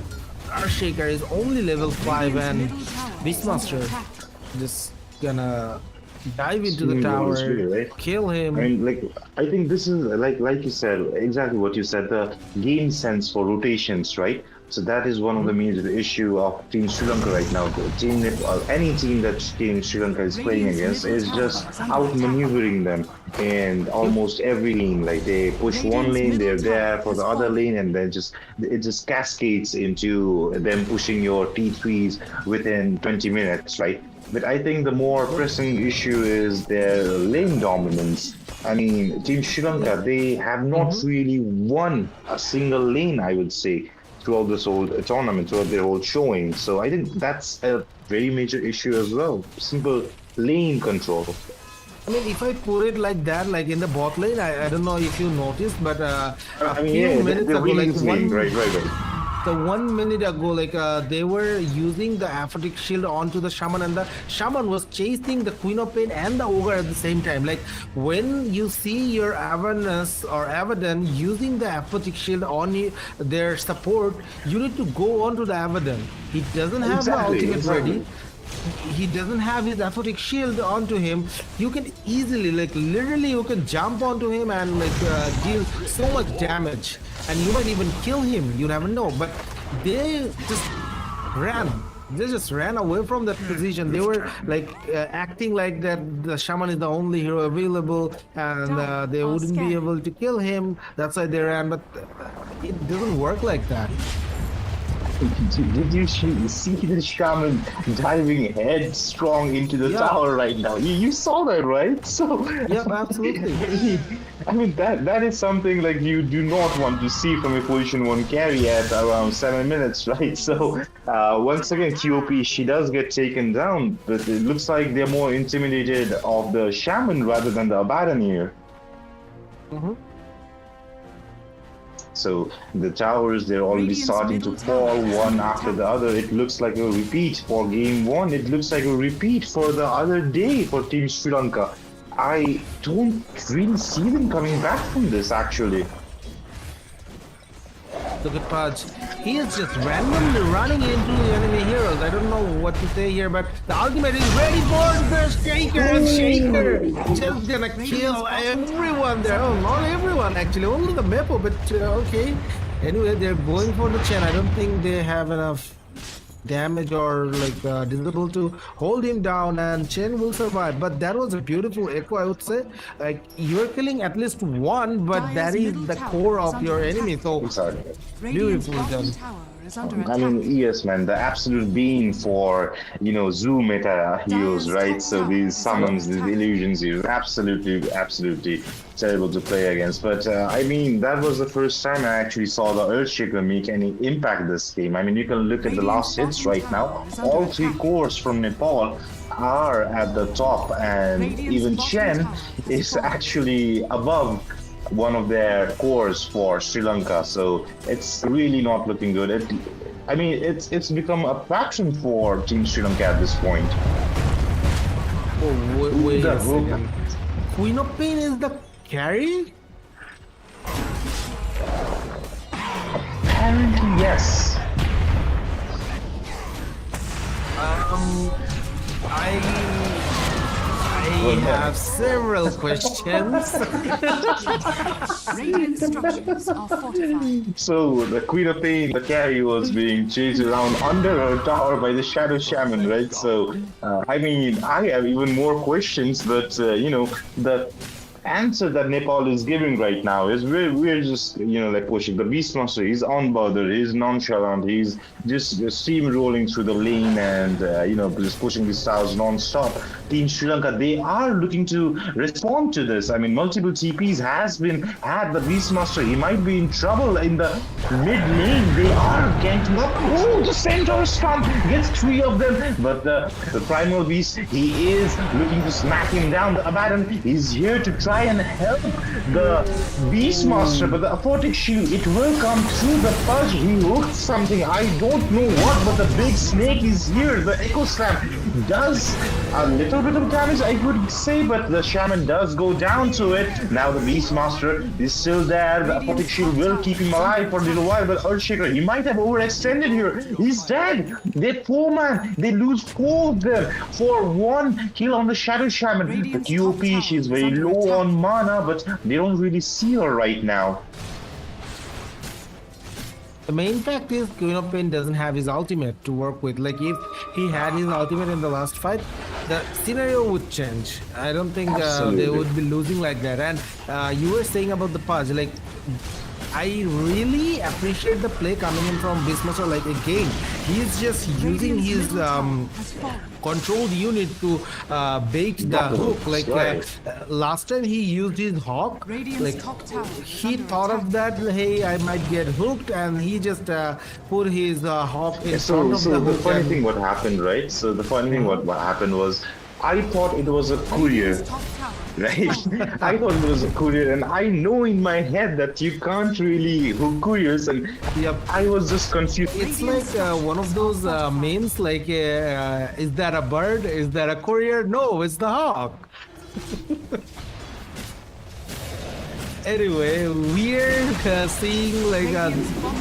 Earthshaker is only level 5 and Beastmaster just gonna dive into the tower, kill him. I mean, I think this is like you said, exactly what you said, the game sense for rotations, right? So that is one of the major issue of Team Sri Lanka right now. The team, any team that Team Sri Lanka is playing against is just outmaneuvering them in almost every lane. Like they push one lane, they're there for the other lane, and then it just cascades into them pushing your T3s within 20 minutes, right? But I think the more pressing issue is their lane dominance. I mean, Team Sri Lanka, they have not really won a single lane, I would say, throughout this whole tournament, throughout their whole showing. So I think that's a very major issue as well. Simple lane control. I mean, if I put it like that, like in the bot lane, I don't know if you noticed, but I mean, yeah, the Williams lane, right. The 1 minute ago, like they were using the aphotic shield onto the shaman, and the shaman was chasing the Queen of Pain and the ogre at the same time. Like when you see your Avernus or Abaddon using the aphotic shield on their support, you need to go on to the Abaddon. He doesn't have the ultimate ready. He doesn't have his aphotic shield onto him. You can easily, like literally, you can jump onto him and like deal so much damage, and you might even kill him. You never know. But they just ran. They just ran away from that position. They were like acting like that the shaman is the only hero available, and they wouldn't be able to kill him. That's why they ran. But it doesn't work like that. Did you see the shaman diving headstrong into the tower right now? You saw that, right? So yeah, absolutely. I mean that is something like you do not want to see from a position 1 carry at around 7 minutes, right? So once again, QOP, she does get taken down, but it looks like they're more intimidated of the shaman rather than the Abaddon here. So the towers, they're already starting to fall one after the other. It looks like a repeat for game 1. It looks like a repeat for the other day for Team Sri Lanka. I don't really see them coming back from this, actually. Look at Pudge. He is just randomly running into the enemy heroes. I don't know what to say here, but the ultimate is ready for the Shaker, and Shaker just gonna kill everyone there. Oh, not everyone actually, only the Mepo, but okay. Anyway, they're going for the Chen. I don't think they have enough damage or like disable to hold him down, and Chen will survive. But that was a beautiful echo, I would say. Like you're killing at least one, but that is the core of your enemy. So beautifully done. I mean, yes, man, the absolute being for, zoo meta heroes, right? So these summons, these illusions heroes, absolutely terrible to play against. But I mean, that was the first time I actually saw the Earthshaker make any impact this game. I mean, you can look at the last hits right now. All 3 cores from Nepal are at the top, and even Chen is actually above one of their cores for Sri Lanka, so it's really not looking good. I mean, it's become a faction for Team Sri Lanka at this point. Oh, wait a second. Queen of Pain is the carry? Apparently, yes. I have several questions. Radiant structures are fortified. So the Queen of Pain, the carry, was being chased around under her tower by the Shadow Shaman, right? So I mean, I have even more questions, but the answer that Nepal is giving right now is we're just like pushing the Beastmaster. He's unbothered, he's nonchalant, he's just steamrolling through the lane and just pushing these towers non-stop. Team Sri Lanka, they are looking to respond to this. I mean, multiple TPs had the Beastmaster. He might be in trouble in the mid lane. They are ganking up. Oh, the Centaur Storm gets 3 of them, but the Primal Beast, he is looking to smack him down. The Abaddon is here to try and help the Beastmaster, but the Aphotic Shield, it will come through the Pudge. He hooked something, I don't know what, but the big snake is here. The Echo Slam does a little bit of damage, I would say, but the Shaman does go down to it. Now the Beastmaster is still there. The Aphotic Shield will keep him alive for a little while, but Earthshaker, he might have overextended here. He's dead. They're 4-man. They lose 4 of them for 1 kill on the Shadow Shaman. The QOP, she's very low on mana, but they don't really see her right now. The main fact is Queen of Pain doesn't have his ultimate to work with. Like if he had his ultimate in the last fight, the scenario would change. I don't think they Absolutely. would be losing like that. And you were saying about the Pudge, like I really appreciate the play coming in from Beastmaster. Like again, he's just using his controlled unit to bait the hook. Like last time he used his hawk, Radiant's like top tower is he under thought of that. Hey, I might get hooked, and he just put his hawk in front of So the the hook. funny and- thing what happened, right? So the funny thing what happened was I thought it was a courier, Radiant's top tower right? I thought it was a courier, and I know in my head that you can't really hook couriers, and Yep. I was just confused. It's like one of those memes, like, is that a bird? Is that a courier? No, it's the hawk. Anyway, we're seeing like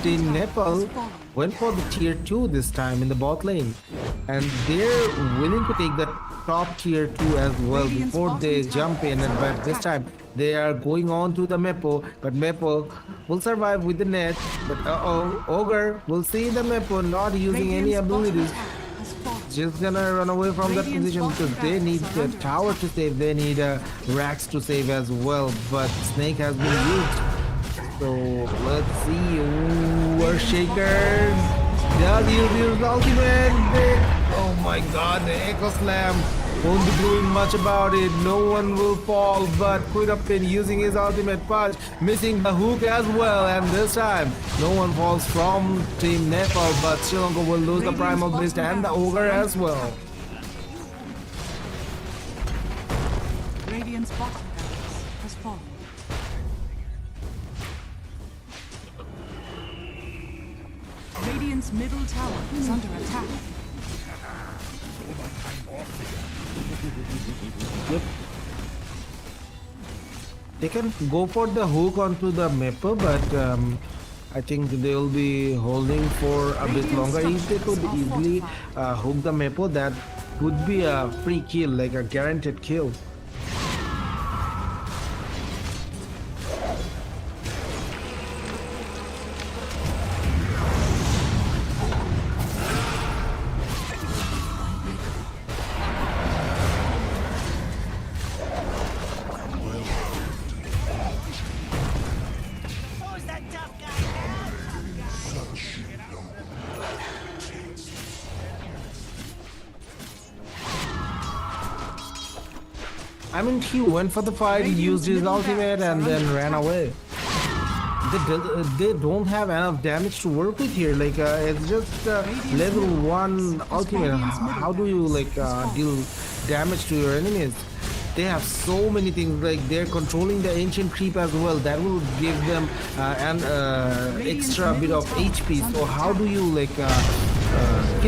Team Nepal went for the tier 2 this time in the bot lane, and they're willing to take the top tier 2 as well before they jump in. And but this time they are going on to the Mepo, but Mepo will survive with the net. But Ogre will see the Mepo not using any abilities. Just gonna run away from that position because they need the tower to save, they need racks to save as well, but Snake has been used. So let's see. Ooh, Earthshaker does use his ultimate. Oh my god, the Echo Slam won't be doing much about it. No one will fall, but Queen of Pain using his ultimate punch, missing the hook as well, and this time no one falls from Team Nepal, but Sri Lanka will lose the Primal Beast and the Ogre as well. Radiant's bottom barracks has fallen. Radiant's middle tower is under attack. Yep. They can go for the hook onto the Mepo, but I think they'll be holding for a bit longer. If they could easily hook the Mepo, that would be a free kill, like a guaranteed kill. I mean, he went for the fight, he used his ultimate, and then ran away. They don't have enough damage to work with here. Like, it's just level 1 ultimate. How do you, like, deal damage to your enemies? They have so many things, like they're controlling the ancient creep as well. That will give them an extra bit of HP. So how do you, like, kill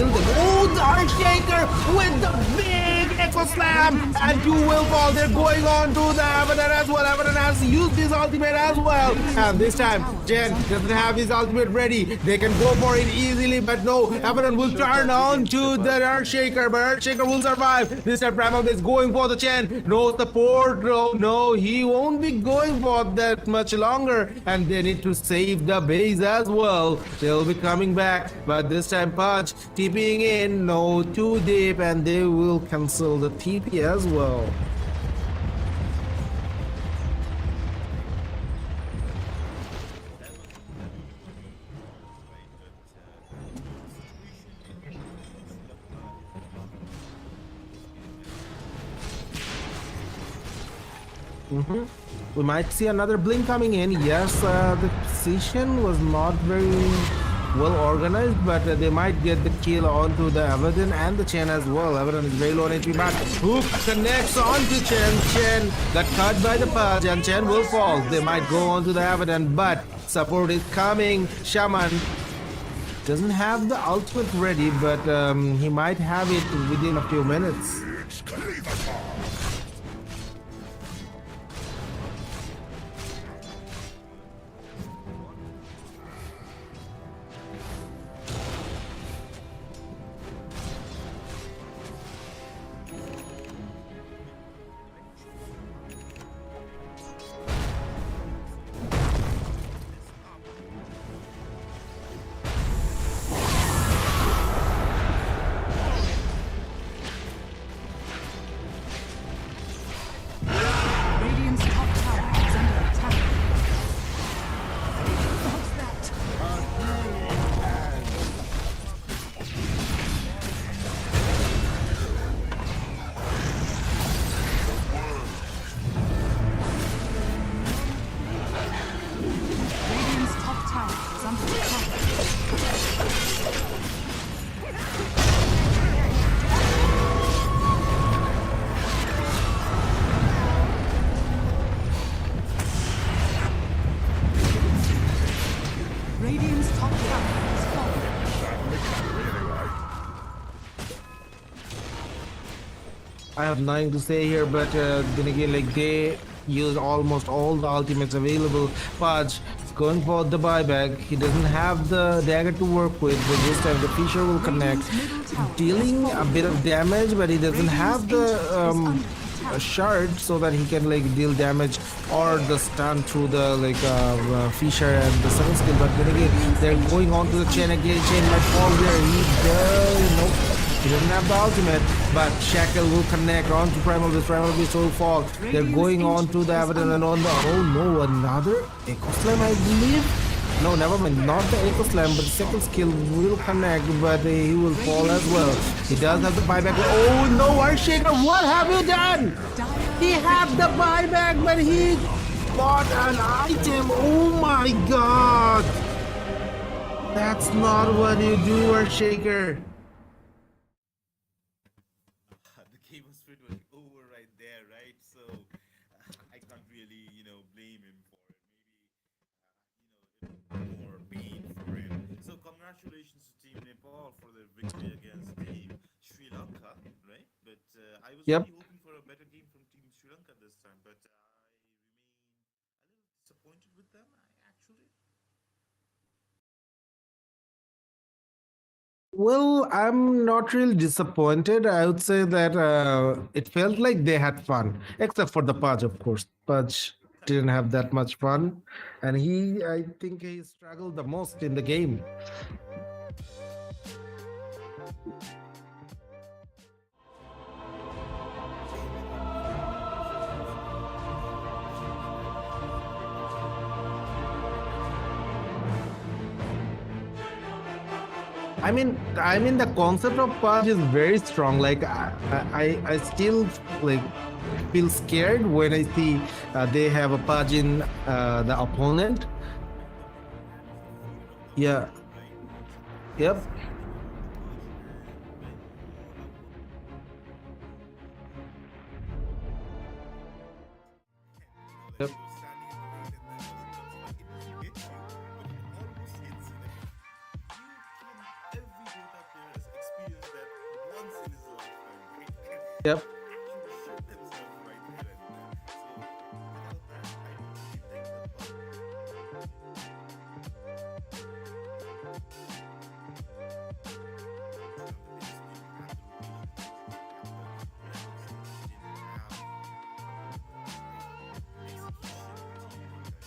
them? Oh, the Earthshaker with the big Echo Slam, and you will fall. They're going on to the Abaddon as well. Abaddon has used his ultimate as well, and this time Jen doesn't have his ultimate ready. They can go for it easily, but no, Abaddon will turn on to the Earthshaker, but Earthshaker will survive. This time Primal is going for the Chen. No support. No, he won't be going for that much longer, and they need to save the base as well. They'll be coming back, but this time Punch TPing in, no, too deep, and they will cancel the TP as well. We might see another blink coming in. Yes, the position was not very well organized, but they might get the kill onto the Abaddon and the Chen as well. Abaddon is very low on HP, but hook connects onto Chen. Chen got cut by the Pudge, and Chen will fall. They might go onto the Abaddon, but support is coming. Shaman doesn't have the ultimate ready, but he might have it within a few minutes. have nothing to say here, but then again, like they use almost all the ultimates available. Pudge is going for the buyback. He doesn't have the dagger to work with, but this time the Fisher will connect, dealing a bit of damage, but he doesn't have the shard so that he can like deal damage or the stun through the like Fisher and the second skill. But then again, they're going on to the chain again. Chain might fall there. He does. Nope. He doesn't have the ultimate, but Shackle will connect on to Primal Beast. Primal Beast will fall. They're going on to the Abaddon and on the. Oh no, another Echo Slam, I believe. No, never mind. Not the Echo Slam, but the second skill will connect, but he will fall as well. He does have the buyback. Oh no, Earthshaker, what have you done? He had the buyback, but he got an item. Oh my god. That's not what you do, Earthshaker. The game was pretty much over right there, right? So I can't really, blame him for it. Maybe, more pain for him. So congratulations to Team Nepal for their victory against Team Sri Lanka, right? But I was Yep. really hoping for a better game from Team Sri Lanka this time, but I remain a little disappointed with them, actually. Well, I'm not really disappointed. I would say that it felt like they had fun, except for the Pudge, of course. Pudge didn't have that much fun, and I think he struggled the most in the game. I mean, the concept of Pudge is very strong. Like, I still like feel scared when I see they have a Pudge in the opponent. Yeah. Yep. Yep. Yep.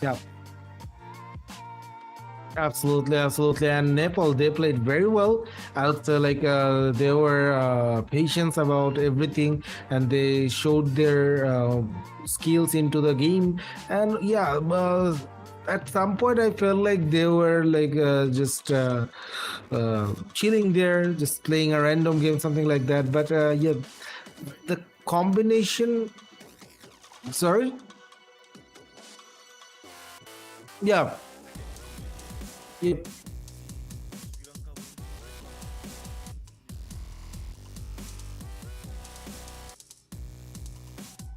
Yeah. Absolutely, absolutely. And Nepal, they played very well. I would say like they were patient about everything, and they showed their skills into the game. And yeah, at some point I felt like they were like just chilling there, just playing a random game, something like that. But yeah, the combination. Sorry. Yeah. Yep.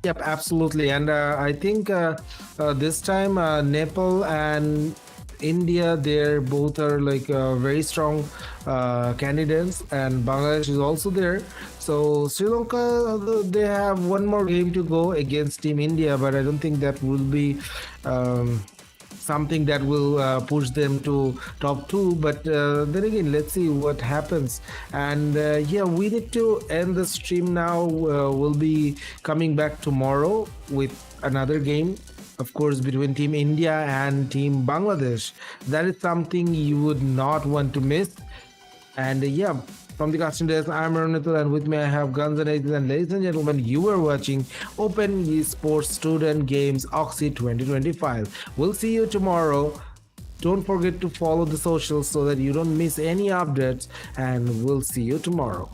Yep, absolutely. And I think this time Nepal and India, they're both are like very strong candidates, and Bangladesh is also there. So Sri Lanka, they have one more game to go against Team India, but I don't think that will be something that will push them to top two. But then again, let's see what happens. And yeah, we need to end the stream now. We'll be coming back tomorrow with another game, of course, between Team India and Team Bangladesh. That is something you would not want to miss. And yeah, from the casting desk, I'm Ronithal, and with me I have Guns and Aces. And ladies and gentlemen, you are watching Open Esports Student Games OXY 2025. We'll see you tomorrow. Don't forget to follow the socials so that you don't miss any updates, and we'll see you tomorrow.